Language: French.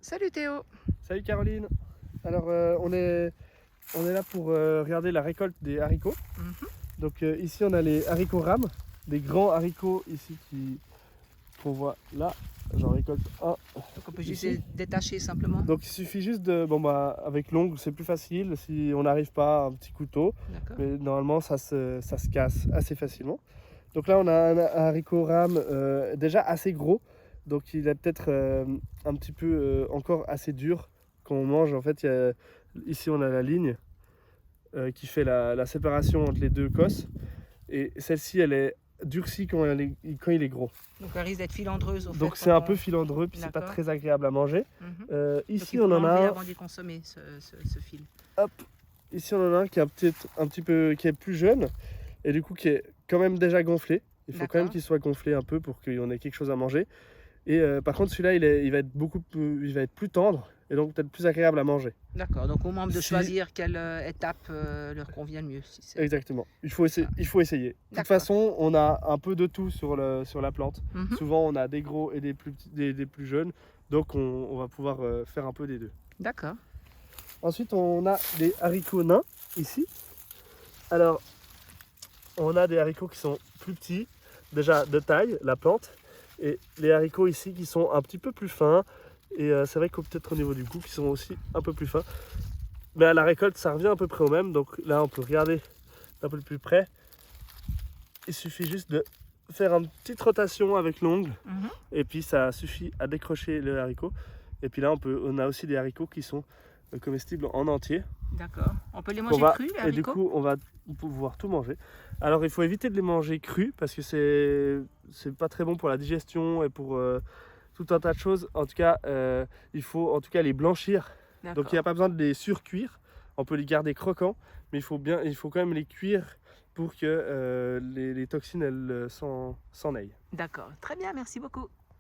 Salut Théo. Salut Caroline. Alors on est là pour regarder la récolte des haricots. Mhm. Donc ici on a les haricots rames, des grands haricots ici qu'on voit là. J'en récolte un Donc on peut juste ici. détacher simplement. Donc il suffit juste de, avec l'ongle c'est plus facile si on n'arrive pas un petit couteau, D'accord. mais normalement ça se casse assez facilement. Donc là on a un haricot rame déjà assez gros, donc il est peut-être un petit peu encore assez dur quand on mange. En fait ici on a la ligne qui fait la séparation entre les deux cosses, et celle-ci elle est durcie quand il est gros. Donc elle risque d'être filandreuse au fait. Donc c'est un peu on... filandreux, puis c'est pas D'accord. très agréable à manger. Mhm. Donc Ici il faut on en a l'enlever un, avant d'y consommer ce fil. hop, ici on en a un qui est un petit peu, qui est plus jeune, et du coup qui est quand même déjà gonflé. Il faut quand même D'accord. qu'il soit gonflé un peu pour qu'on ait quelque chose à manger. Et par contre celui-là il va être il va être plus tendre, et donc peut-être plus agréable à manger. D'accord. Donc aux membres de Si, choisir quelle étape leur convient le mieux. Si c'est... exactement. Il faut essayer. De toute D'accord. façon, on a un peu de tout sur la plante. Mhm. Souvent, on a des gros et des plus petits, des plus jeunes. Donc, on va pouvoir faire un peu des deux. D'accord. Ensuite, on a des haricots nains ici. Alors, on a des haricots qui sont plus petits, déjà de taille, la plante. Et les haricots ici qui sont un petit peu plus fins. Et c'est vrai qu'au peut-être au niveau du goût, qui sont aussi un peu plus fins. Mais à la récolte, ça revient à peu près au même. Donc là, on peut regarder un peu plus près. Il suffit juste de faire une petite rotation avec l'ongle, Mhm. et puis ça suffit à décrocher le haricot. Et puis là, on a aussi des haricots qui sont comestibles en entier. D'accord. On peut les manger crus, les Et du haricots? coup, on va pouvoir tout manger. Alors, il faut éviter de les manger crus parce que c'est pas très bon pour la digestion et pour tout un tas de choses. En tout cas, il faut en tout cas les blanchir. Donc, il n'y a pas besoin de les surcuire. On peut les garder croquants, mais il faut quand même les cuire pour que les toxines elles s'en aillent. D'accord. Très bien, merci beaucoup.